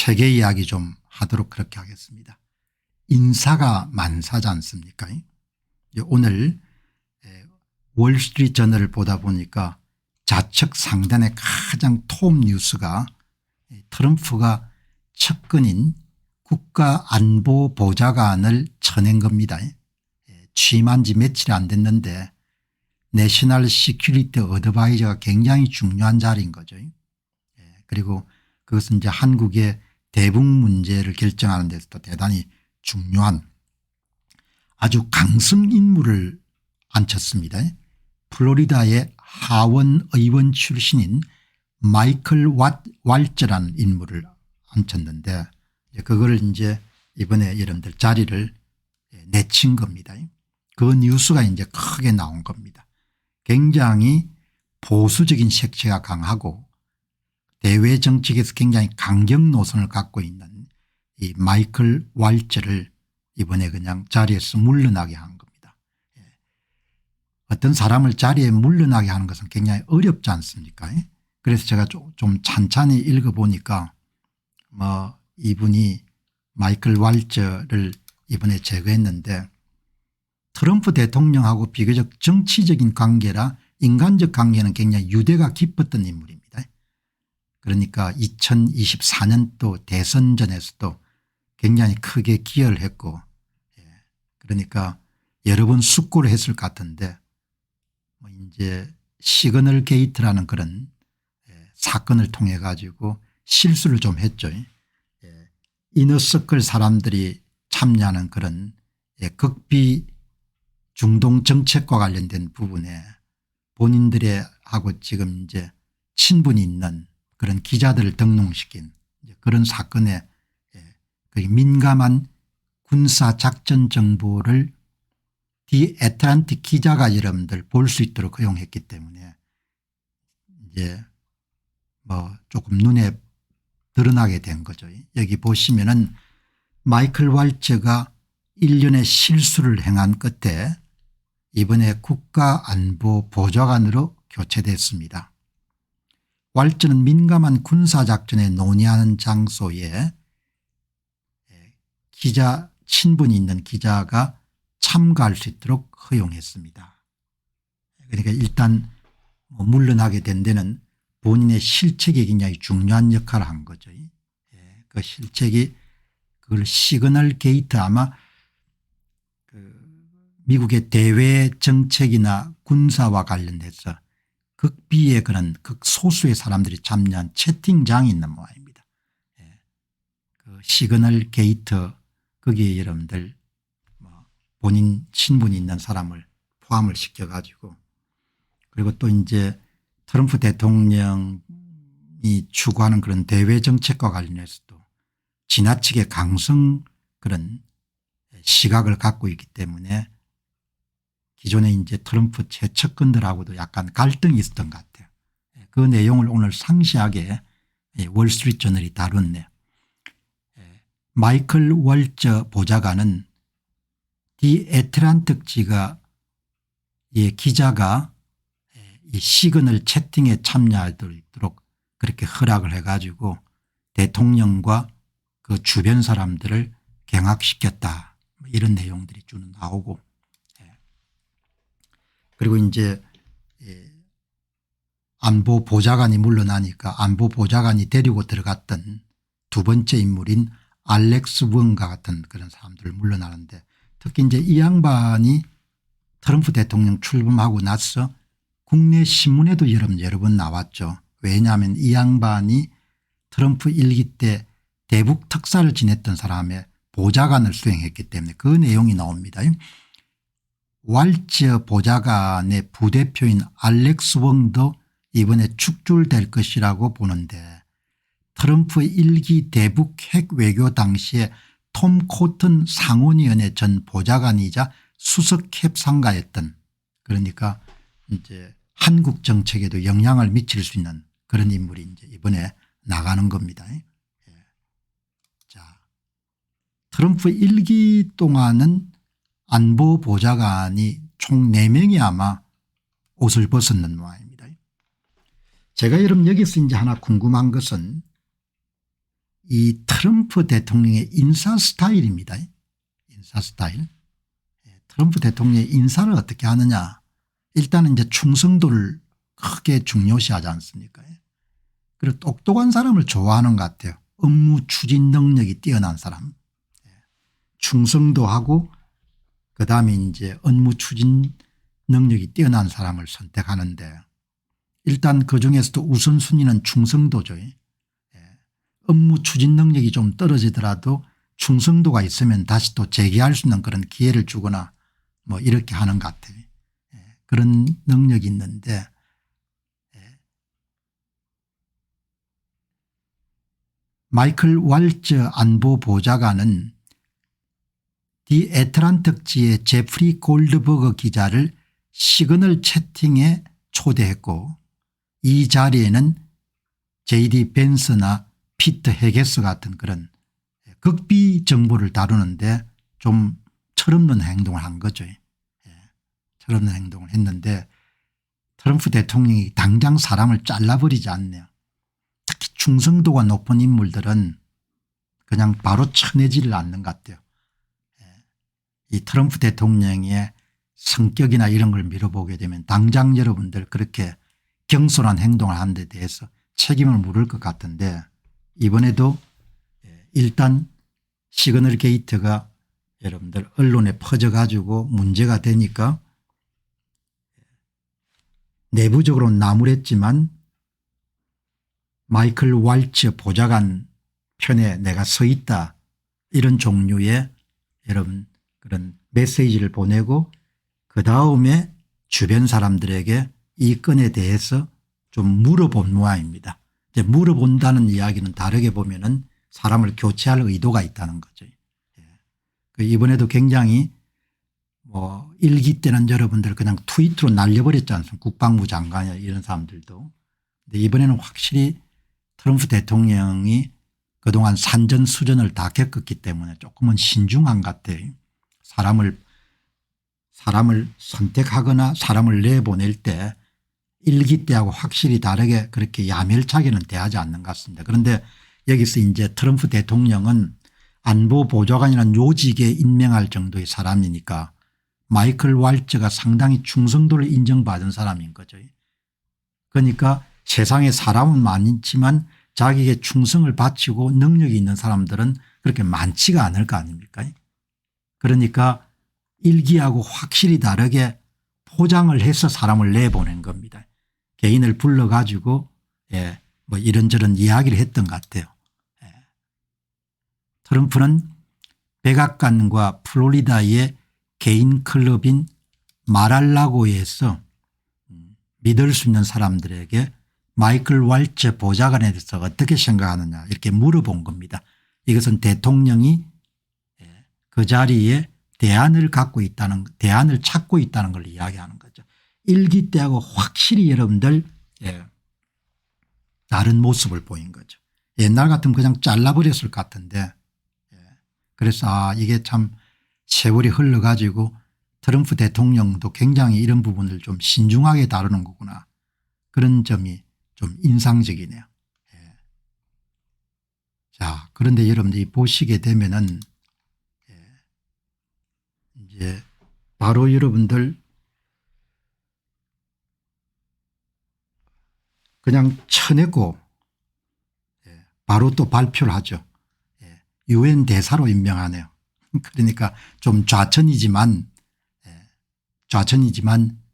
세계 이야기 좀 하도록 그렇게 하겠습니다. 인사가 만사지 않습니까? 오늘 월스트리트 저널을 보다 보니까 좌측 상단의 가장 톱 뉴스가 트럼프가 측근인 국가안보보좌관을 쳐낸 겁니다. 취임한 지 며칠 안 됐는데 내셔널 시큐리티 어드바이저가 굉장히 중요한 자리인 거죠. 그리고 그것은 이제 한국의 대북 문제를 결정하는 데서도 대단히 중요한 아주 강성 인물을 앉혔습니다. 플로리다의 하원 의원 출신인 마이클 왈츠라는 인물을 앉혔는데 그거를 이제 이번에 여러분들 자리를 내친 겁니다. 그 뉴스가 이제 크게 나온 겁니다. 굉장히 보수적인 색채가 강하고 대외 정책에서 굉장히 강경 노선을 갖고 있는 이 마이클 왈츠를 이번에 그냥 자리에서 물러나게 한 겁니다. 어떤 사람을 자리에 물러나게 하는 것은 굉장히 어렵지 않습니까? 그래서 제가 좀 찬찬히 읽어보니까 이분이 마이클 왈츠를 이번에 제거했는데 트럼프 대통령하고 비교적 정치적인 관계라 인간적 관계는 굉장히 유대가 깊었던 인물입니다. 그러니까 2024년도 대선전에서도 굉장히 크게 기여를 했고 그러니까 여러 번 숙고를 했을 것 같은데 이제 시그널 게이트라는 그런 사건을 통해 가지고 실수를 좀 했죠. 이너서클 사람들이 참여하는 그런 극비 중동 정책과 관련된 부분에 본인들의 하고 지금 이제 친분이 있는 그런 기자들을 등록시킨 그런 사건에 민감한 군사작전 정보를 디 애틀란틱 기자가 여러분들 볼 수 있도록 허용했기 때문에 이제 조금 눈에 드러나게 된 거죠. 여기 보시면은 마이클 왈츠가 일련의 실수를 행한 끝에 이번에 국가안보보좌관으로 교체됐습니다. 왈츠는 민감한 군사작전에 논의하는 장소에 기자 친분이 있는 기자가 참가할 수 있도록 허용했습니다. 그러니까 일단 물러나게 된 데는 본인의 실책이 굉장히 중요한 역할을 한 거죠. 그 실책이 그걸 시그널 게이트 아마 미국의 대외 정책이나 군사와 관련해서 극비의 그런 극소수의 사람들이 참여한 채팅장이 있는 모양입니다. 그 시그널 게이트 거기에 여러분들 본인 친분이 있는 사람을 포함을 시켜 가지고 그리고 또 이제 트럼프 대통령이 추구하는 그런 대외 정책과 관련해서도 지나치게 강성 그런 시각을 갖고 있기 때문에 기존에 이제 트럼프 최측근들하고도 약간 갈등이 있었던 것 같아요. 그 내용을 오늘 상세하게 월스트리트 저널이 다뤘네요. 마이클 왈츠 보좌관은 디 애틀란틱 지가 기자가 이 시그널 채팅에 참여할 수 있도록 그렇게 허락을 해가지고 대통령과 그 주변 사람들을 경악시켰다 이런 내용들이 쭉 나오고 그리고 이제 안보보좌관이 물러나니까 안보보좌관이 데리고 들어갔던 두 번째 인물인 알렉스 원과 같은 그런 사람들 물러나는데 특히 이제 이 양반이 트럼프 대통령 출범하고 나서 국내 신문에도 여러 번 나왔죠. 왜냐하면 이 양반이 트럼프 일기 때 대북 특사를 지냈던 사람의 보좌관을 수행했기 때문에 그 내용이 나옵니다. 왈츠 보좌관의 부대표인 알렉스 왕도 이번에 축출될 것이라고 보는데 트럼프 일기 대북 핵 외교 당시에 톰 코튼 상원위원회 전 보좌관이자 수석 협상가였던 그러니까 이제 한국 정책에도 영향을 미칠 수 있는 그런 인물이 이제 이번에 나가는 겁니다. 자, 트럼프 일기 동안은 안보보좌관이 총 4명이 아마 옷을 벗었는 모양입니다. 제가 여러분 여기서 이제 하나 궁금한 것은 이 트럼프 대통령의 인사 스타일입니다. 인사 스타일. 트럼프 대통령의 인사를 어떻게 하느냐. 일단은 이제 충성도를 크게 중요시하지 않습니까? 그리고 똑똑한 사람을 좋아하는 것 같아요. 업무 추진 능력이 뛰어난 사람. 충성도하고 그다음에 이제 업무 추진 능력이 뛰어난 사람을 선택하는데 일단 그중에서도 우선순위는 충성도죠. 업무 추진 능력이 좀 떨어지더라도 충성도가 있으면 다시 또 재기할 수 있는 그런 기회를 주거나 뭐 이렇게 하는 것 같아요. 그런 능력이 있는데 마이클 왈츠 안보보좌관은 디 애틀란틱지의 제프리 골드버그 기자를 시그널 채팅에 초대했고 이 자리에는 JD 벤스나 피터 헤게스 같은 그런 극비 정보를 다루는데 좀 철없는 행동을 한 거죠. 철없는 행동을 했는데 트럼프 대통령이 당장 사람을 잘라버리지 않네요. 특히 충성도가 높은 인물들은 그냥 바로 쳐내지를 않는 것 같아요. 이 트럼프 대통령의 성격이나 이런 걸 밀어보게 되면 당장 여러분들 그렇게 경솔한 행동을 하는 데 대해서 책임을 물을 것 같은데 이번에도 일단 시그널 게이트가 여러분들 언론에 퍼져 가지고 문제가 되니까 내부적으로 나무랬지만 마이클 왈츠 보좌관 편에 내가 서 있다 이런 종류의 여러분 그런 메시지를 보내고 그다음에 주변 사람들에게 이 건에 대해서 좀 물어본 모양입니다. 이제 물어본다는 이야기는 다르게 보면은 사람을 교체할 의도가 있다는 거죠. 이번에도 굉장히 뭐 일기 때는 여러분들 그냥 트위터로 날려버렸지 않습니까? 국방부 장관이나 이런 사람들도. 근데 이번에는 확실히 트럼프 대통령이 그동안 산전수전을 다 겪었기 때문에 조금은 신중한 것 같아요. 사람을 선택하거나 사람을 내보낼 때 일기 때하고 확실히 다르게 그렇게 야멸차게는 대하지 않는 것 같습니다. 그런데 여기서 이제 트럼프 대통령은 안보보좌관이라는 요직에 임명할 정도의 사람이니까 마이클 왈츠가 상당히 충성도를 인정받은 사람인 거죠. 그러니까 세상에 사람은 많지만 자기에게 충성을 바치고 능력이 있는 사람들은 그렇게 많지가 않을 거 아닙니까? 그러니까 일기하고 확실히 다르게 포장을 해서 사람을 내보낸 겁니다. 개인을 불러 가지고 뭐 이런저런 이야기를 했던 것 같아요. 트럼프는 백악관과 플로리다의 개인 클럽인 마랄라고에서 믿을 수 있는 사람들에게 마이클 왈츠 보좌관에 대해서 어떻게 생각하느냐 이렇게 물어본 겁니다. 이것은 대통령이 그 자리에 대안을 찾고 있다는 걸 이야기하는 거죠. 일기 때하고 확실히 여러분들 다른 모습을 보인 거죠. 옛날 같으면 그냥 잘라버렸을 것 같은데 그래서 이게 참 세월이 흘러가지고 트럼프 대통령도 굉장히 이런 부분을 좀 신중하게 다루는 거구나 그런 점이 좀 인상적이네요. 자, 그런데 여러분들이 보시게 되면은 이제 바로 여러분들 그냥 쳐내고 바로 또 발표를 하죠. 유엔 대사로 임명하네요. 그러니까 좀 좌천이지만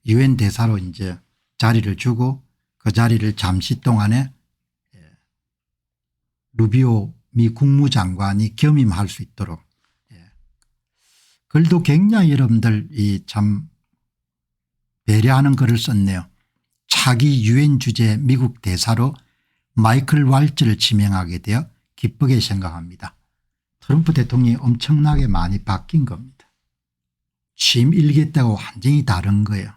유엔 대사로 이제 자리를 주고 그 자리를 잠시 동안에 루비오 미 국무장관이 겸임할 수 있도록 글도 굉장히 여러분들 참 배려하는 글을 썼네요. 차기 유엔 주재 미국 대사로 마이클 왈츠를 지명하게 되어 기쁘게 생각합니다. 트럼프 대통령이 엄청나게 많이 바뀐 겁니다. 취임 일기 때하고 완전히 다른 거예요.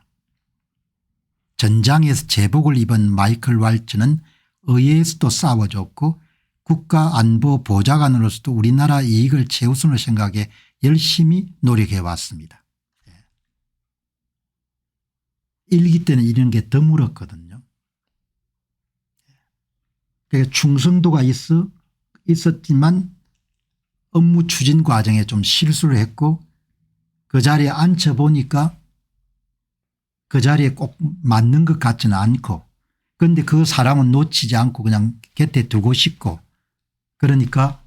전장에서 제복을 입은 마이클 왈츠는 의회에서도 싸워줬고 국가안보보좌관으로서도 우리나라 이익을 최우선으로 생각해 열심히 노력해 왔습니다. 일기 때는 이런 게 드물었거든요. 그러니까 충성도가 있었지만 업무 추진 과정에 좀 실수를 했고 그 자리에 앉혀보니까 그 자리에 꼭 맞는 것 같지는 않고 그런데 그 사람은 놓치지 않고 그냥 곁에 두고 싶고 그러니까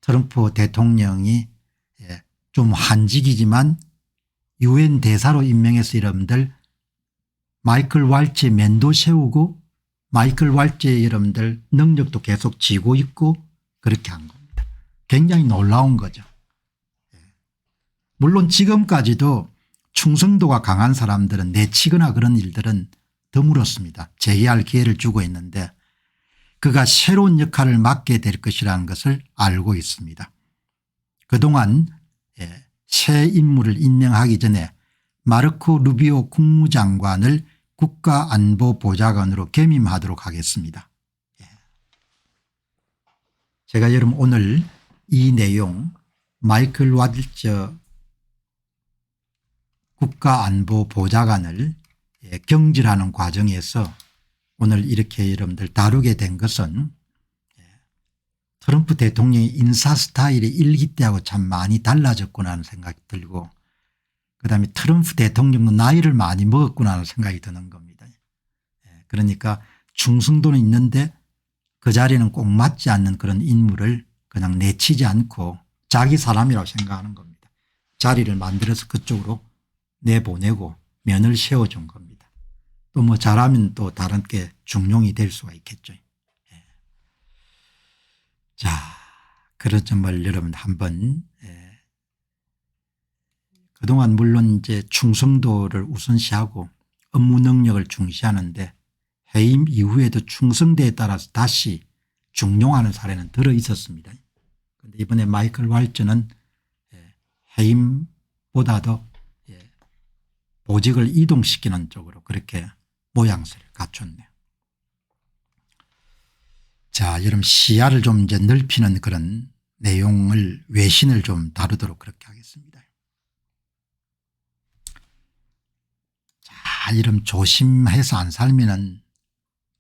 트럼프 대통령이 좀 한직이지만 유엔 대사로 임명해서 여러분들 마이클 waltz의 면도 세우고 마이클 waltz의 여러분들 능력도 계속 쥐고 있고 그렇게 한 겁니다. 굉장히 놀라운 거죠. 물론 지금까지도 충성도가 강한 사람들은 내치거나 그런 일들은 드물었습니다. 재기할 기회를 주고 있는데 그가 새로운 역할을 맡게 될 것이라는 것을 알고 있습니다. 그동안 새 인물을 임명하기 전에 마르코 루비오 국무장관을 국가안보보좌관으로 겸임하도록 하겠습니다. 제가 여러분 오늘 이 내용 마이클 waltz 국가안보보좌관을 경질하는 과정에서 오늘 이렇게 여러분들 다루게 된 것은 트럼프 대통령의 인사 스타일이 일기 때하고 참 많이 달라졌구나 하는 생각이 들고 그다음에 트럼프 대통령도 나이를 많이 먹었구나 하는 생각이 드는 겁니다. 그러니까 충성도는 있는데 그 자리는 꼭 맞지 않는 그런 인물을 그냥 내치지 않고 자기 사람이라고 생각하는 겁니다. 자리를 만들어서 그쪽으로 내보내고 면을 세워준 겁니다. 또 뭐 잘하면 또 다른 게 중용이 될 수가 있겠죠. 자, 그런 점을 여러분 한번 그동안 물론 이제 충성도를 우선시하고 업무 능력을 중시하는데 해임 이후에도 충성도에 따라서 다시 중용하는 사례는 들어 있었습니다. 그런데 이번에 마이클 waltz는 해임보다도 보직을 이동시키는 쪽으로 그렇게 모양새를 갖췄네요. 자, 여러분 시야를 좀 이제 넓히는 그런 내용을 외신을 좀 다루도록 그렇게 하겠습니다. 자, 여러분 조심해서 안 살면은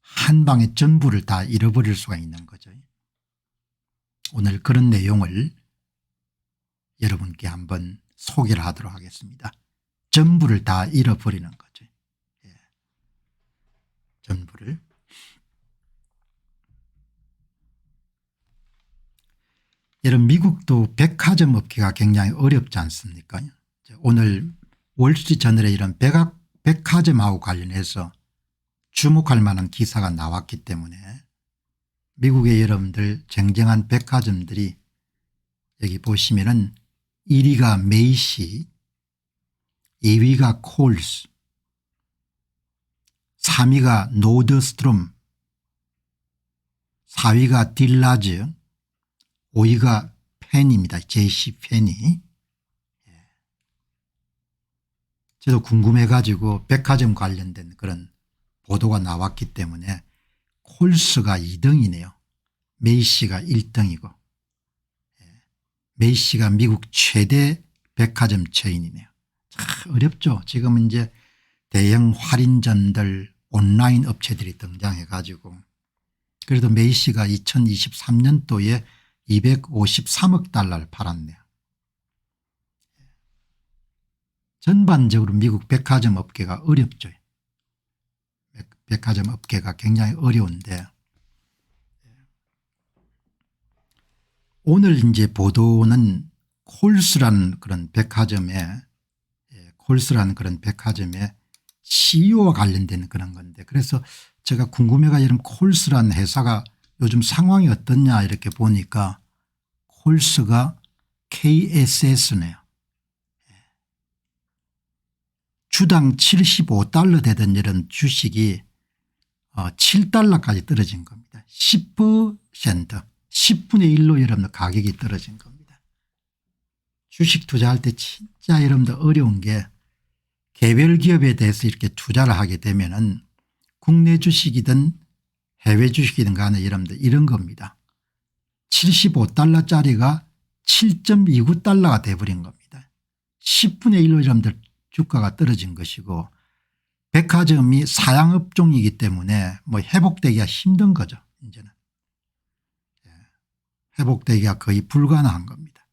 한 방에 전부를 다 잃어버릴 수가 있는 거죠. 오늘 그런 내용을 여러분께 한번 소개를 하도록 하겠습니다. 전부를 다 잃어버리는 거죠. 전부를. 여러분 미국도 백화점 업계가 굉장히 어렵지 않습니까? 오늘 월스트리트저널에 이런 백화점하고 관련해서 주목할 만한 기사가 나왔기 때문에 미국의 여러분들 쟁쟁한 백화점들이 여기 보시면은 1위가 메이시, 2위가 콜스, 3위가 노드스트롬, 4위가 딜라즈, 5위가 펜입니다. JC 펜이. 저도 궁금해 가지고 백화점 관련된 그런 보도가 나왔기 때문에 콜스가 2등이네요. 메이시가 1등이고 메이시가 미국 최대 백화점 체인이네요. 참 어렵죠. 지금은 이제 대형 할인점들 온라인 업체들이 등장해 가지고 그래도 메이시가 2023년도에 253억 달러를 팔았네요. 전반적으로 미국 백화점 업계가 어렵죠. 백화점 업계가 굉장히 어려운데 오늘 이제 보도는 콜스라는 그런 백화점에 CEO와 관련된 그런 건데 그래서 제가 궁금해가 이런 콜스라는 회사가 요즘 상황이 어떻냐 이렇게 보니까 콜스가 KSS네요. 주당 75달러 되던 이런 주식이 7달러까지 떨어진 겁니다. 10% 10분의 1로 여러분들 가격이 떨어진 겁니다. 주식 투자할 때 진짜 여러분들 어려운 게 개별 기업에 대해서 이렇게 투자를 하게 되면은 국내 주식이든 해외 주식이든 간에 여러분들 이런 겁니다. 75달러짜리가 7.29달러가 돼버린 겁니다. 10분의 1로 여러분들 주가가 떨어진 것이고 백화점이 사양업종이기 때문에 뭐 회복되기가 힘든 거죠. 이제는. 회복되기가 거의 불가능한 겁니다.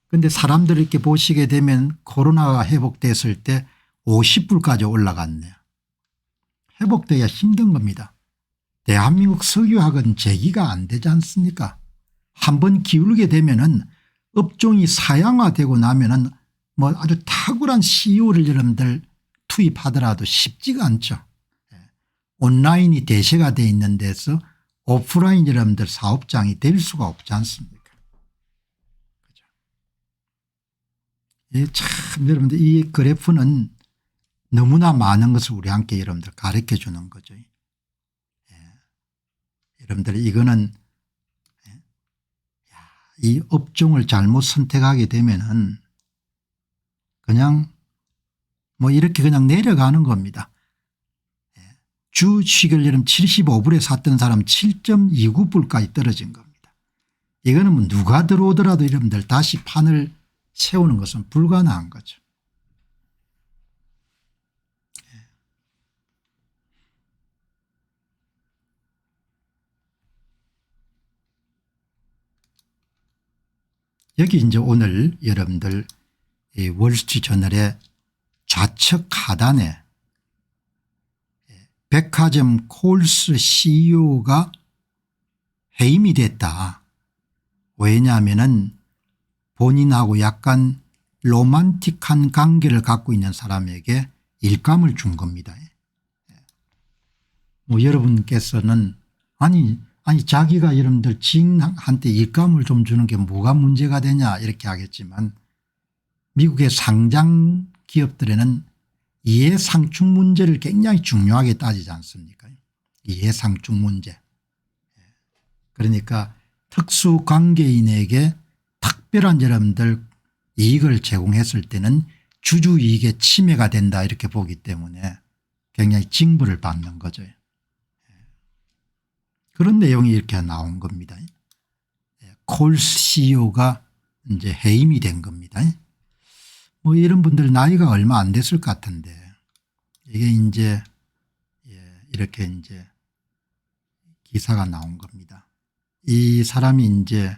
그런데 사람들 이렇게 보시게 되면 코로나가 회복됐을 때 50불까지 올라갔네요. 회복되기가 힘든 겁니다. 대한민국 석유학은 재기가 안 되지 않습니까? 한번 기울게 되면은 업종이 사양화되고 나면은 뭐 아주 탁월한 CEO를 여러분들 투입하더라도 쉽지가 않죠. 온라인이 대세가 되어 있는 데서 오프라인 여러분들 사업장이 될 수가 없지 않습니까? 그죠? 참 여러분들 이 그래프는 너무나 많은 것을 우리 함께 여러분들 가르쳐 주는 거죠. 여러분들 이거는 이 업종을 잘못 선택하게 되면은 그냥 뭐 이렇게 그냥 내려가는 겁니다. 주식을 여러분 75불에 샀던 사람 7.29불까지 떨어진 겁니다. 이거는 뭐 누가 들어오더라도 여러분들 다시 판을 세우는 것은 불가능한 거죠. 여기 이제 오늘 여러분들 이 월스트리트저널의 좌측 하단에 백화점 콜스 CEO가 해임이 됐다. 왜냐하면은 본인하고 약간 로man틱한 관계를 갖고 있는 사람에게 일감을 준 겁니다. 뭐 여러분께서는 아니 자기가 여러분들 지인한테 일감을 좀 주는 게 뭐가 문제가 되냐 이렇게 하겠지만 미국의 상장 기업들에는 이해상충 문제를 굉장히 중요하게 따지지 않습니까? 이해상충 문제. 그러니까 특수관계인에게 특별한 여러분들 이익을 제공했을 때는 주주이익의 침해가 된다 이렇게 보기 때문에 굉장히 징벌을 받는 거죠. 그런 내용이 이렇게 나온 겁니다. 콜스 CEO가 이제 해임이 된 겁니다. 뭐 이런 분들 나이가 얼마 안 됐을 것 같은데 이게 이제 이렇게 이제 기사가 나온 겁니다. 이 사람이 이제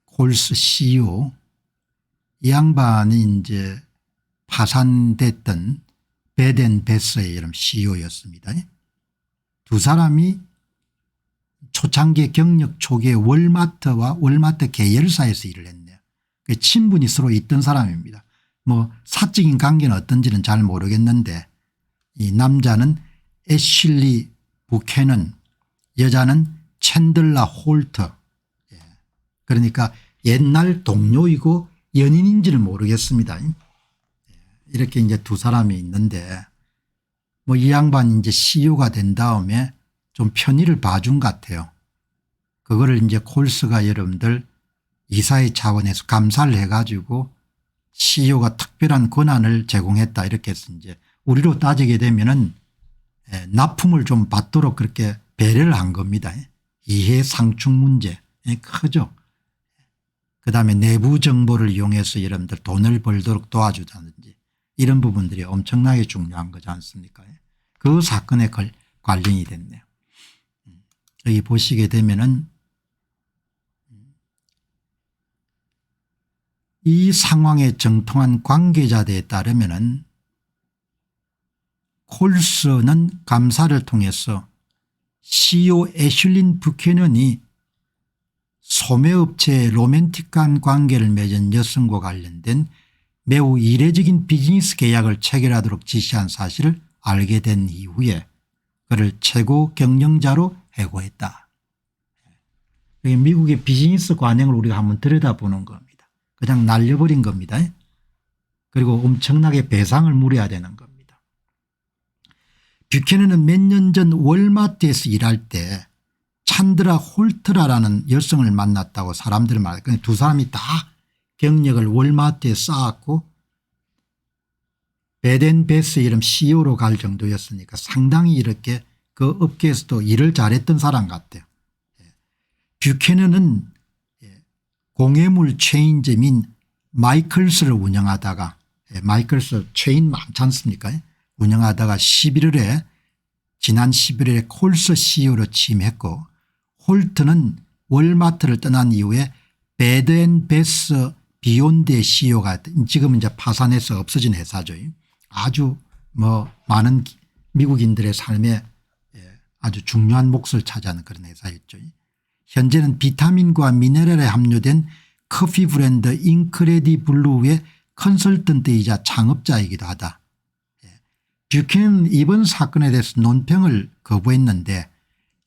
콜스 CEO 이 양반이 이제 파산됐던 베덴베스의 이런 CEO였습니다. 두 사람이 초창기 경력 초기에 월마트와 월마트 계열사에서 일을 했네요. 친분이 서로 있던 사람입니다. 뭐 사적인 관계는 어떤지는 잘 모르겠는데 이 남자는 애슐리 부캐넌 여자는 챈들라 홀터 그러니까 옛날 동료이고 연인인지는 모르겠습니다. 이렇게 이제 두 사람이 있는데 뭐 이 양반이 이제 CEO가 된 다음에 좀 편의를 봐준 것 같아요. 그거를 이제 콜스가 여러분들 이사회 차원에서 감사를 해가지고 CEO가 특별한 권한을 제공했다 이렇게 해서 이제 우리로 따지게 되면은 납품을 좀 받도록 그렇게 배려를 한 겁니다. 이해상충 문제 크죠. 그다음에 내부 정보를 이용해서 여러분들 돈을 벌도록 도와주다든지 이런 부분들이 엄청나게 중요한 거지 않습니까? 그 사건에 관련이 됐네요. 여기 보시게 되면은 이 상황에 정통한 관계자들에 따르면은 콜스는 감사를 통해서 CEO 애슐린 부캐넌이 소매업체의 로맨틱한 관계를 맺은 여성과 관련된 매우 이례적인 비즈니스 계약을 체결하도록 지시한 사실을 알게 된 이후에 그를 최고 경영자로 해고했다. 미국의 비즈니스 관행을 우리가 한번 들여다보는 겁니다. 그냥 날려버린 겁니다. 그리고 엄청나게 배상을 물어야 되는 겁니다. 뷰캐넌은 몇 년 전 월마트에서 일할 때 찬드라 홀트라라는 여성을 만났다고 사람들이 말해요. 두 사람이 다 경력을 월마트에 쌓았고 베덴베스 이름 CEO로 갈 정도였으니까 상당히 이렇게 그 업계에서도 일을 잘했던 사람 같아요. 뷰캐넌은 공예물 체인점인 마이클스를 운영하다가 마이클스 체인 많지 않습니까? 운영하다가 지난 11월에 콜스 CEO로 취임했고 홀트는 월마트를 떠난 이후에 베드앤베스 비욘드의 CEO가 지금은 이제 파산해서 없어진 회사죠. 아주 뭐 많은 미국인들의 삶에 아주 중요한 몫을 차지하는 그런 회사였죠. 현재는 비타민과 미네랄에 함유된 커피 브랜드 인크레디블루의 컨설턴트이자 창업자이기도 하다. 뷰캐넌은 이번 사건에 대해서 논평을 거부했는데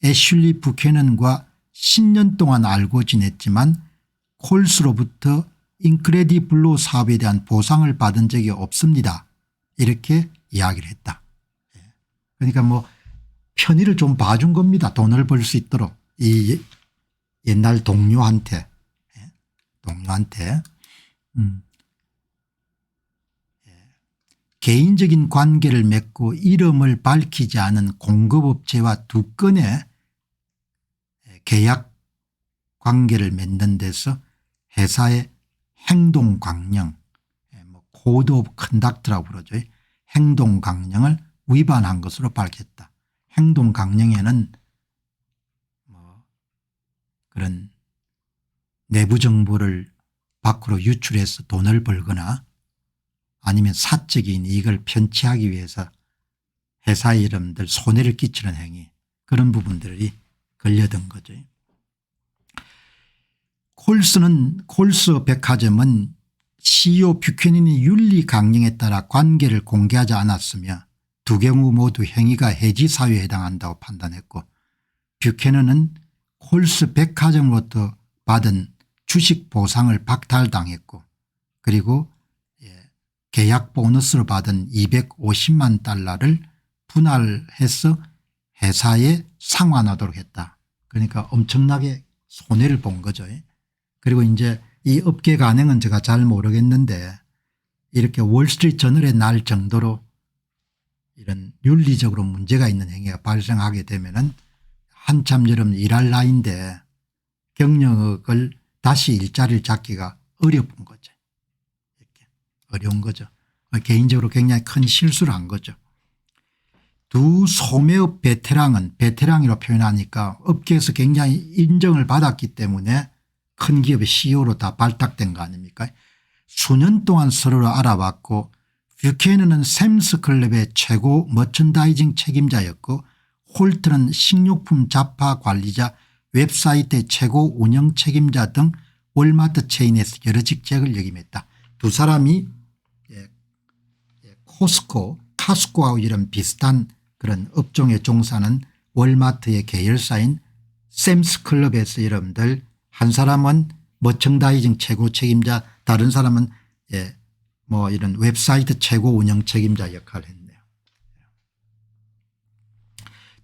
애슐리 뷰캐넌과 10년 동안 알고 지냈지만 콜스로부터 인크레디블루 사업에 대한 보상을 받은 적이 없습니다. 이렇게 이야기를 했다. 그러니까 뭐 편의를 좀 봐준 겁니다. 돈을 벌 수 있도록 이 옛날 동료한테. 개인적인 관계를 맺고 이름을 밝히지 않은 공급업체와 2건의 계약 관계를 맺는 데서 회사의 행동 강령, 코드 오브 컨덕트라고 부르죠. 행동 강령을 위반한 것으로 밝혔다. 행동 강령에는 뭐 그런 내부 정보를 밖으로 유출해서 돈을 벌거나 아니면 사적인 이익을 편취하기 위해서 회사 이름들 손해를 끼치는 행위, 그런 부분들이 걸려든 거죠. 콜스 백화점은 CEO 뷰캐넌이 윤리 강령에 따라 관계를 공개하지 않았으며 두 경우 모두 행위가 해지 사유에 해당한다고 판단했고, 뷰캐넌은 콜스 백화점으로부터 받은 주식 보상을 박탈당했고, 그리고 계약 보너스로 받은 250만 달러를 분할해서 회사에 상환하도록 했다. 그러니까 엄청나게 손해를 본 거죠. 그리고 이제 이 업계 관행은 제가 잘 모르겠는데 이렇게 월스트리트 저널에 날 정도로 이런 윤리적으로 문제가 있는 행위가 발생하게 되면은 한참 여러분 일할 나이인데 경력을 다시 일자리를 잡기가 어려운 거죠. 이렇게 어려운 거죠. 개인적으로 굉장히 큰 실수를 한 거죠. 두 소매업 베테랑이라고 표현하니까 업계에서 굉장히 인정을 받았기 때문에 큰 기업의 CEO로 다 발탁된 거 아닙니까? 수년 동안 서로를 알아봤고, 뷰캐넌은 샘스클럽의 최고 머천다이징 책임자였고, 홀트는 식료품 잡화 관리자, 웹사이트의 최고 운영 책임자 등 월마트 체인에서 여러 직책을 역임했다. 두 사람이 카스코하고 이런 비슷한 그런 업종에 종사하는 월마트의 계열사인 샘스클럽에서 여러분들 한 사람은 머천다이징 최고 책임자, 다른 사람은 뭐 이런 웹사이트 최고 운영 책임자 역할을 했네요.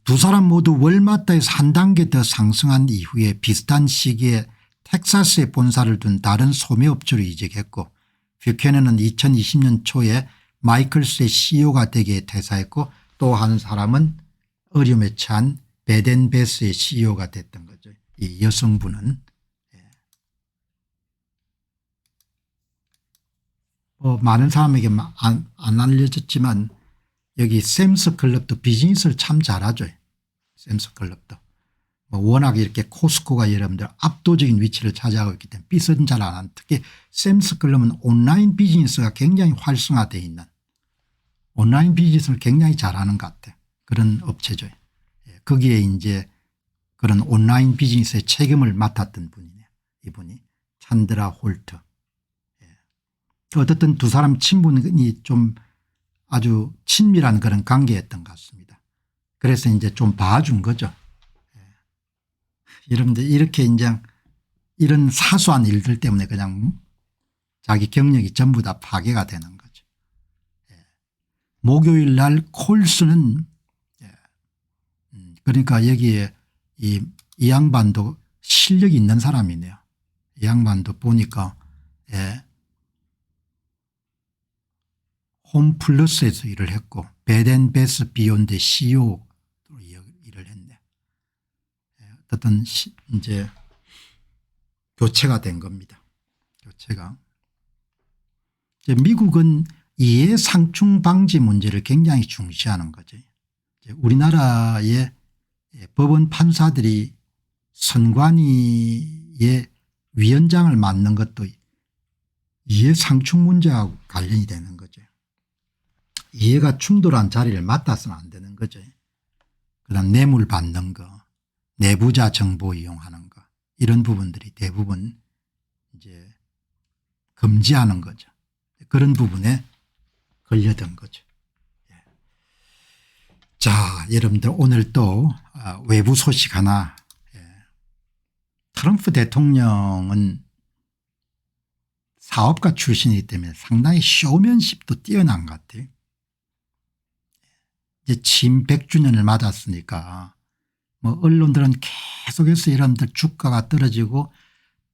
두 사람 모두 월마트에서 한 단계 더 상승한 이후에 비슷한 시기에 텍사스에 본사를 둔 다른 소매업체로 이직했고, 뷰캐넌은 2020년 초에 마이클스의 CEO가 되기에 퇴사했고, 또 한 사람은 어려움에 처한 베덴베스의 CEO가 됐던 거죠. 이 여성분은 많은 사람에게 안 알려졌지만 여기 샘스클럽도 비즈니스를 참 잘하죠. 샘스클럽도 워낙 이렇게 코스코가 여러분들 압도적인 위치를 차지하고 있기 때문에 빚은 잘 안 하는, 특히 샘스클럽은 온라인 비즈니스가 굉장히 활성화되어 있는, 온라인 비즈니스를 굉장히 잘하는 것 같아요. 그런 업체죠. 거기에 이제 그런 온라인 비즈니스의 책임을 맡았던 분이네요. 이분이 찬드라 홀트. 어떻든 두 사람 친분이 좀 아주 친밀한 그런 관계였던 것 같습니다. 그래서 이제 좀 봐준 거죠. 여러분들 이렇게 이제 이런 사소한 일들 때문에 그냥 자기 경력이 전부 다 파괴가 되는 거죠. 목요일 날 콜스는 그러니까 여기에 이 양반도 실력이 있는 사람이네요. 이 양반도 보니까 홈플러스에서 일을 했고 베덴베스 비욘드 CEO로 일을 했네. 어떤 이제 교체가 된 겁니다. 교체가. 이제 미국은 이해 상충 방지 문제를 굉장히 중시하는 거죠. 우리나라의 법원 판사들이 선관위의 위원장을 맡는 것도 이해상충 문제하고 관련이 되는 거죠. 이해가 충돌한 자리를 맡아서는 안 되는 거죠. 그다음 뇌물 받는 거, 내부자 정보 이용하는 거, 이런 부분들이 대부분 이제 금지하는 거죠. 그런 부분에 걸려든 거죠. 자, 여러분들 오늘 또 외부 소식 하나. 트럼프 대통령은 사업가 출신이기 때문에 상당히 쇼맨십도 뛰어난 것 같아요. 이제 취임 100주년을 맞았으니까 뭐 언론들은 계속해서 여러분들 주가가 떨어지고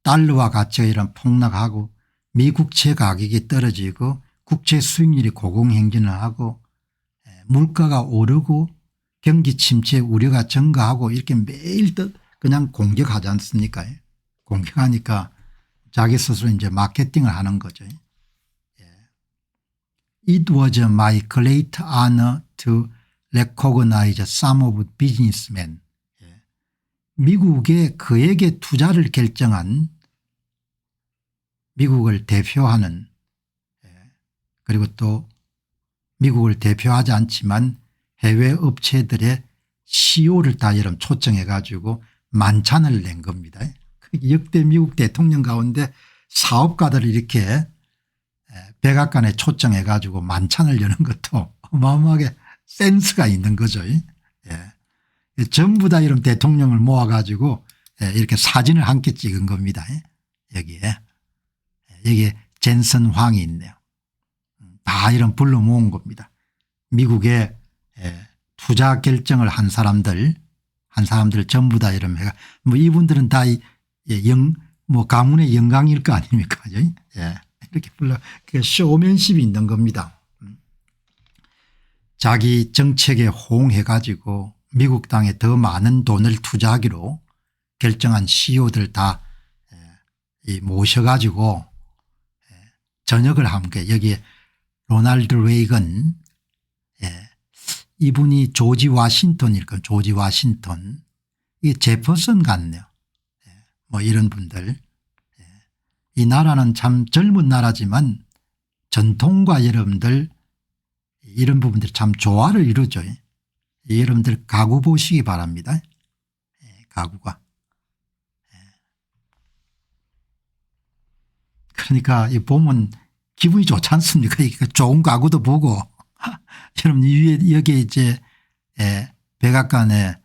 달러화 가치가 이런 폭락하고 미국채 가격이 떨어지고 국채 수익률이 고공행진을 하고 물가가 오르고 경기 침체 우려가 증가하고 이렇게 매일 그냥 공격하지 않습니까? 공격하니까 자기 스스로 이제 마케팅을 하는 거죠. It was my great honor to recognize some of businessmen. 미국에 그에게 투자를 결정한 미국을 대표하는 그리고 또 미국을 대표하지 않지만 해외 업체들의 CEO를 다 여러분 초청해 가지고 만찬을 낸 겁니다. 역대 미국 대통령 가운데 사업가들을 이렇게 백악관에 초청해 가지고 만찬을 여는 것도 어마어마하게 센스가 있는 거죠. 전부 다 이런 대통령을 모아 가지고 이렇게 사진을 함께 찍은 겁니다. 여기에 젠슨 황이 있네요. 다 이런 불러 모은 겁니다. 미국에 투자 결정을 한 사람들 전부 다 이런 뭐 이분들은 다 뭐 가문의 영광일 거 아닙니까? 이렇게 불러 쇼맨십이 있는 겁니다. 자기 정책에 호응해 가지고 미국 땅에 더 많은 돈을 투자하기로 결정한 CEO들 다 모셔가지고 저녁을 함께 여기에 로널드 레이건 이분이 조지 워싱턴일 거예요. 조지 워싱턴 이 제퍼슨 같네요. 뭐 이런 분들 이 나라는 참 젊은 나라지만 전통과 여러분들 이런 부분들이 참 조화를 이루죠. 여러분들 가구 보시기 바랍니다. 가구가. 그러니까 이 보면 기분이 좋지 않습니까? 좋은 가구도 보고 여러분 위에 여기 이제 백악관에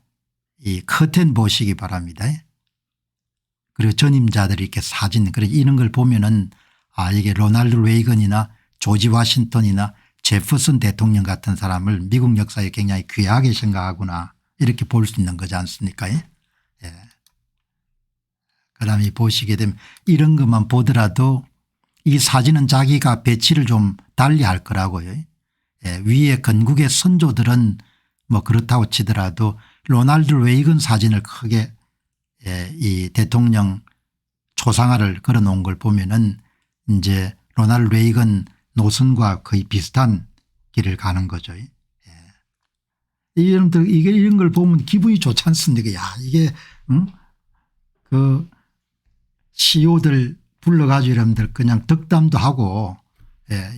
이 커튼 보시기 바랍니다. 그리고 전임자들이 이렇게 사진 이런 걸 보면은 이게 로널드 레이건이나 조지 워싱턴이나 제퍼슨 대통령 같은 사람을 미국 역사에 굉장히 귀하게 생각하구나 이렇게 볼 수 있는 거지 않습니까? 그다음에 보시게 되면 이런 것만 보더라도 이 사진은 자기가 배치를 좀 달리 할 거라고요. 위에 건국의 선조들은 뭐 그렇다고 치더라도 로널드 레이건 사진을 크게 이 대통령 초상화를 걸어 놓은 걸 보면은 이제 로널드 레이건 노선과 거의 비슷한 길을 가는 거죠. 이런 걸 보면 기분이 좋지 않습니까? 야, 이게 그 CEO들 불러가지고 여러분들 그냥 덕담도 하고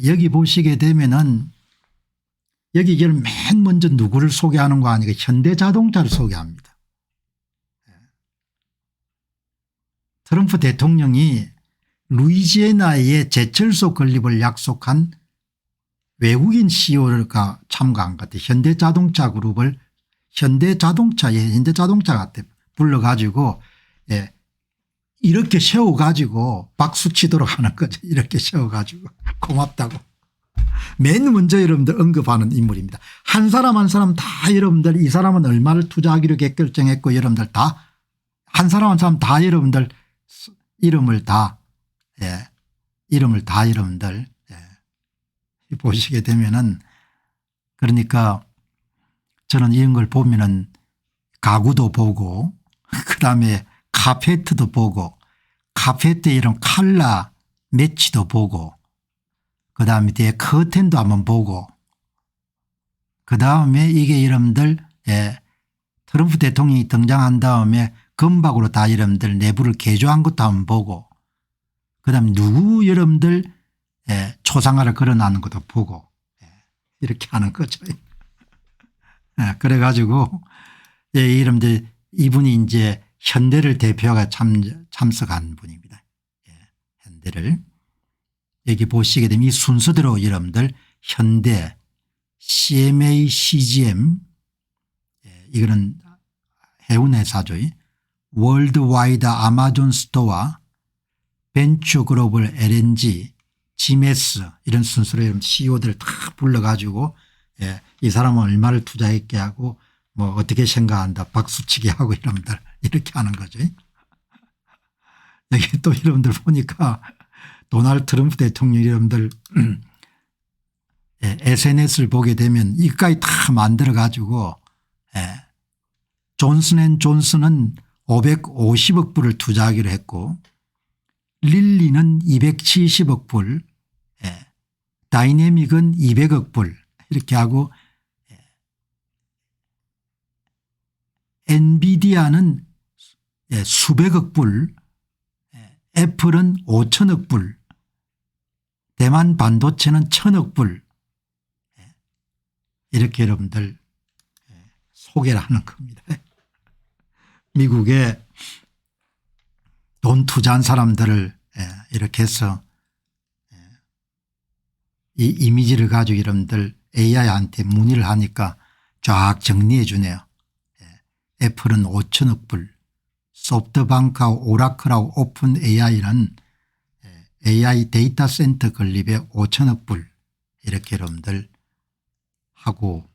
여기 보시게 되면은 여기 이제 맨 먼저 누구를 소개하는 거 아니고 현대자동차를 소개합니다. 트럼프 대통령이 루이지애나의 제철소 건립을 약속한 외국인 CEO가 참가한 것 같아요. 현대자동차 그룹을 현대자동차 같아 불러가지고 이렇게 세워가지고 박수 치도록 하는 거죠. 이렇게 세워가지고 고맙다고. 맨 먼저 여러분들 언급하는 인물입니다. 한 사람 한 사람 다 여러분들 이 사람은 얼마를 투자하기로 결정했고 여러분들 다 한 사람 한 사람 다 여러분들 이름을 다 여러분들 보시게 되면은 그러니까 저는 이런 걸 보면은 가구도 보고 그다음에 카페트도 보고 카페트에 이런 칼라 매치도 보고 그다음에 뒤에 커튼도 한번 보고 그다음에 이게 여러분들 트럼프 대통령이 등장한 다음에 금박으로 다 여러분들 내부를 개조한 것도 한번 보고 그다음에 누구 여러분들 초상화를 걸어놨는 것도 보고 이렇게 하는 거죠. 그래 가지고 여러분들 이분이 이제 현대를 대표가 참석한 분입니다. 현대를 여기 보시게 되면 이 순서대로 여러분들 현대 CMA CGM 이거는 해운회사죠. 월드와이드 아마존 스토어 벤처 글로벌 LNG GMS 이런 순서로 CEO들 다 불러가지고 이 사람은 얼마를 투자했게 하고 뭐 어떻게 생각한다 박수치기 하고 여러분들 이렇게 하는 거죠. 여기 또 여러분들 보니까 도널드 트럼프 대통령 여러분들 SNS를 보게 되면 이까지 다 만들어 가지고 존슨앤존슨은 550억 불을 투자하기로 했고 릴리는 270억 불 다이내믹은 200억 불 이렇게 하고 엔비디아는 수백억 불 애플은 5천억 불 대만 반도체는 1,000억 불 이렇게 여러분들 소개를 하는 겁니다. 미국에 돈 투자한 사람들을 이렇게 해서 이 이미지를 가지고 여러분들 AI한테 문의를 하니까 쫙 정리해 주네요. 애플은 5천억 불 소프트뱅크하고 오라클하고 오픈 AI는 AI 데이터 센터 건립에 5천억 불 이렇게 여러분들 하고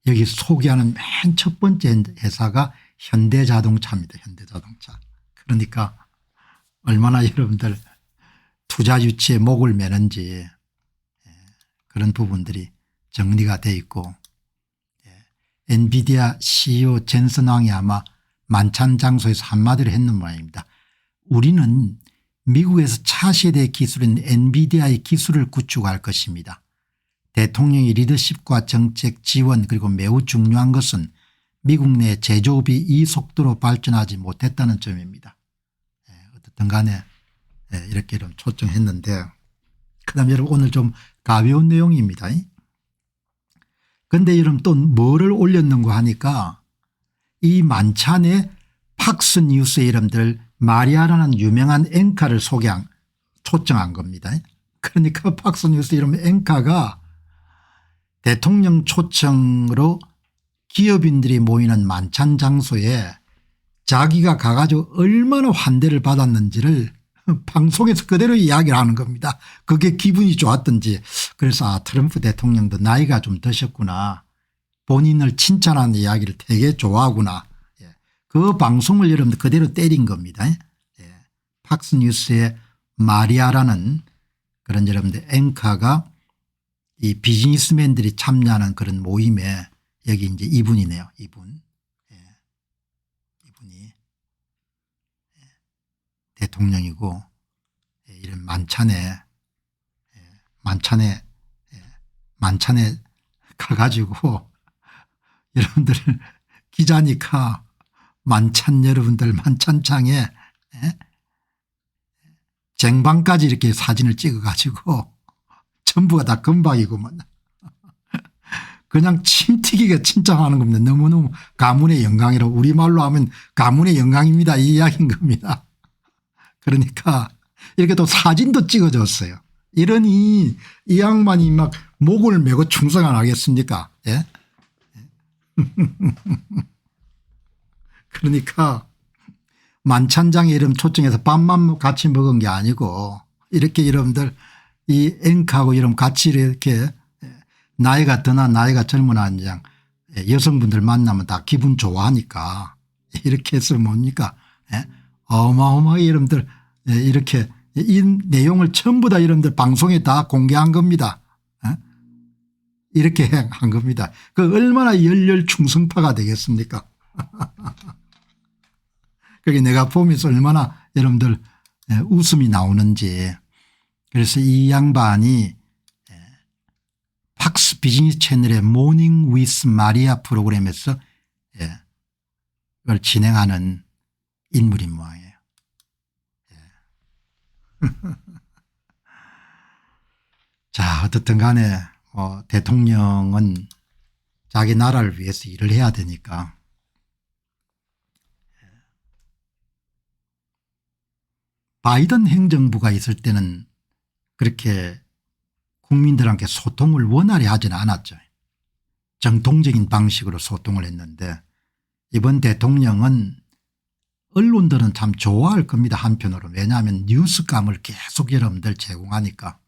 여기 소개하는 맨 첫 번째 회사가 현대자동차입니다. 현대자동차. 그러니까 얼마나 여러분들 투자 유치에 목을 매는지 그런 부분들이 정리가 돼 있고 엔비디아 CEO 젠슨 왕이 아마 만찬 장소에서 한마디를 했는 모양입니다. 우리는 미국에서 차세대 기술인 엔비디아의 기술을 구축할 것입니다. 대통령의 리더십과 정책 지원 그리고 매우 중요한 것은 미국 내 제조업이 이 속도로 발전하지 못했다는 점입니다. 어떻든 간에 이렇게 좀 초청했는데 그다음에 여러분 오늘 좀 가벼운 내용입니다. 그런데 여러분 또 뭐를 올렸는가 하니까 이 만찬에 팍스뉴스의 여러분들 마리아라는 유명한 앵커를 초청한 겁니다. 그러니까 팍스뉴스 이런 앵커가 대통령 초청으로 기업인들이 모이는 만찬 장소에 자기가 가가지고 얼마나 환대를 받았는지를 방송에서 그대로 이야기를 하는 겁니다. 그게 기분이 좋았던지 그래서 트럼프 대통령도 나이가 좀 드셨구나. 본인을 칭찬하는 이야기를 되게 좋아하구나. 그 방송을 여러분들 그대로 때린 겁니다. 팍스뉴스의 마리아라는 그런 여러분들 앵커가 이 비즈니스맨들이 참여하는 그런 모임에 여기 이제 이분이네요. 이분이 대통령이고 이런 만찬에 가가지고 여러분들 기자니까 만찬 여러분들 만찬장에 쟁반까지 이렇게 사진을 찍어 가지고 전부가 다 금박이구먼. 그냥 침튀기게 칭찬하는 겁니다. 너무너무 가문의 영광이라고 우리말로 하면 가문의 영광입니다. 이 이야기인 겁니다. 그러니까 이렇게 또 사진도 찍어줬어요. 이러니 이 양반이 막 목을 메고 충성 안 하겠습니까? 예? 그러니까 만찬장에 이름 초청해서 밥만 같이 먹은 게 아니고 이렇게 여러분들 이 앵커하고 이름 같이 이렇게 나이가 드나 나이가 젊으나 그냥 여성분들 만나면 다 기분 좋아하니까 이렇게 해서 뭡니까 어마어마하게 여러분들 이렇게 이 내용을 전부 다 여러분들 방송에 다 공개한 겁니다. 이렇게 한 겁니다. 그 얼마나 열렬 충성파가 되겠습니까? 그게 내가 보면서 얼마나 여러분들 웃음이 나오는지. 그래서 이 양반이 팍스 비즈니스 채널의 모닝 위스 마리아 프로그램에서 진행하는 인물인 모양이에요. 자, 어떻든 간에 대통령은 자기 나라를 위해서 일을 해야 되니까 바이든 행정부가 있을 때는 그렇게 국민들한테 소통을 원활히 하지는 않았죠. 정통적인 방식으로 소통을 했는데 이번 대통령은 언론들은 참 좋아할 겁니다. 한편으로. 왜냐하면 뉴스감을 계속 여러분들 제공하니까.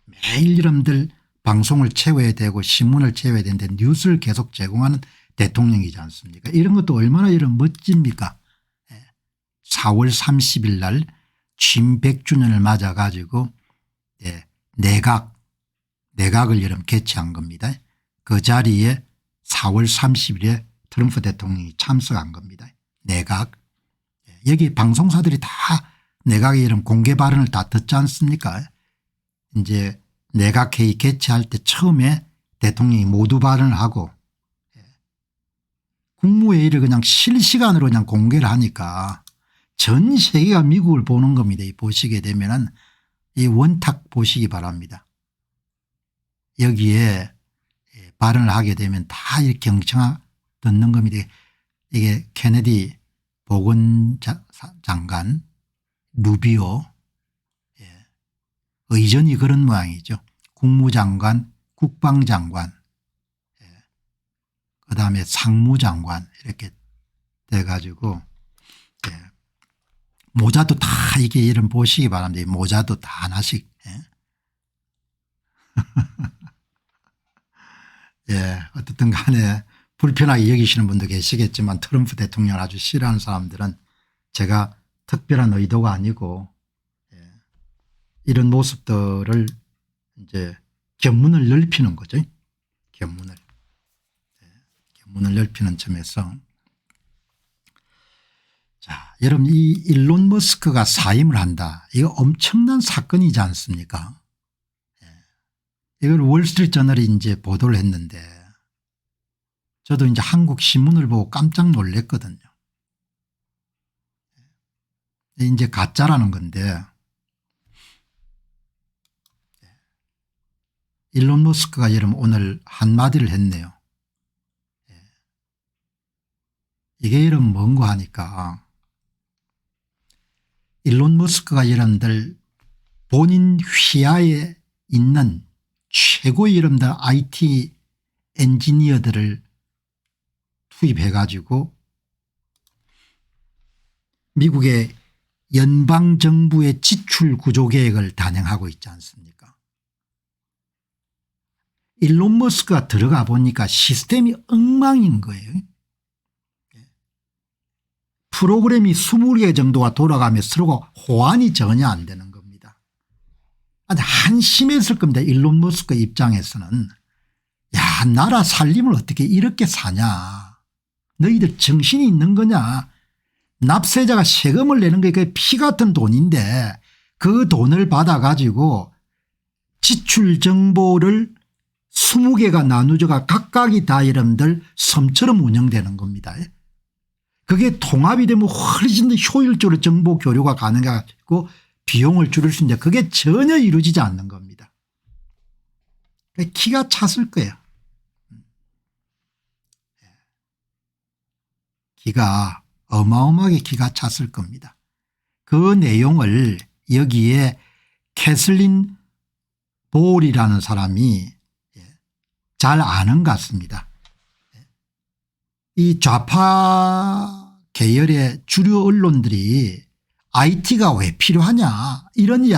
매일 여러분들 방송을 채워야 되고 신문을 채워야 되는데 뉴스를 계속 제공하는 대통령이지 않습니까? 이런 것도 얼마나 이런 멋집니까? 4월 30일 날 취임 100주년을 맞아 가지고 내각을 여러분 개최한 겁니다. 그 자리에 4월 30일에 트럼프 대통령이 참석한 겁니다. 내각. 여기 방송사들이 다 내각의 이런 공개 발언을 다 듣지 않습니까? 이제 내각회의 개최할 때 처음에 대통령이 모두 발언을 하고 국무회의를 그냥 실시간으로 그냥 공개를 하니까 전 세계가 미국을 보는 겁니다. 이 보시게 되면은 이 원탁 보시기 바랍니다. 여기에 발언을 하게 되면 다 이렇게 경청 듣는 겁니다. 이게 케네디 보건장관, 루비오, 의전이 그런 모양이죠. 국무장관, 국방장관, 그다음에 상무장관 이렇게 돼가지고 모자도 다 이게 이름 보시기 바랍니다. 모자도 다 하나씩. 어떻든 간에 불편하게 여기시는 분도 계시겠지만 트럼프 대통령을 아주 싫어하는 사람들은 제가 특별한 의도가 아니고 이런 모습들을 이제 견문을 넓히는 거죠. 견문을 넓히는 점에서 자, 여러분 이 일론 머스크가 사임을 한다. 이거 엄청난 사건이지 않습니까? 이걸 월스트리트저널이 이제 보도를 했는데 저도 이제 한국 신문을 보고 깜짝 놀랐거든요. 이제 가짜라는 건데 일론 머스크가 여러분 오늘 한마디를 했네요. 이게 여러분 뭔가 하니까 일론 머스크가 여러분들 본인 휘하에 있는 최고의 여러분들 IT 엔지니어들을 투입해 가지고 미국의 연방정부의 지출 구조 계획을 단행하고 있지 않습니까? 일론 머스크가 들어가 보니까 시스템이 엉망인 거예요. 프로그램이 20개 정도가 돌아가며 서로 호환이 전혀 안 되는 겁니다. 한심했을 겁니다. 일론 머스크 입장에서는. 야, 나라 살림을 어떻게 이렇게 사냐. 너희들 정신이 있는 거냐. 납세자가 세금을 내는 게 피 같은 돈인데 그 돈을 받아 가지고 지출 정보를 20개가 나누어가 각각이 다 여러분들 섬처럼 운영되는 겁니다. 그게 통합이 되면 훨씬 더 효율적으로 정보 교류가 가능하고 비용을 줄일 수 있는데 그게 전혀 이루어지지 않는 겁니다. 기가 찼을 거예요. 기가 어마어마하게 기가 찼을 겁니다. 그 내용을 여기에 캐슬린 볼이라는 사람이 잘 아는 것 같습니다. 이 좌파 계열의 주류 언론들이 IT가 왜 필요하냐 이런 이야기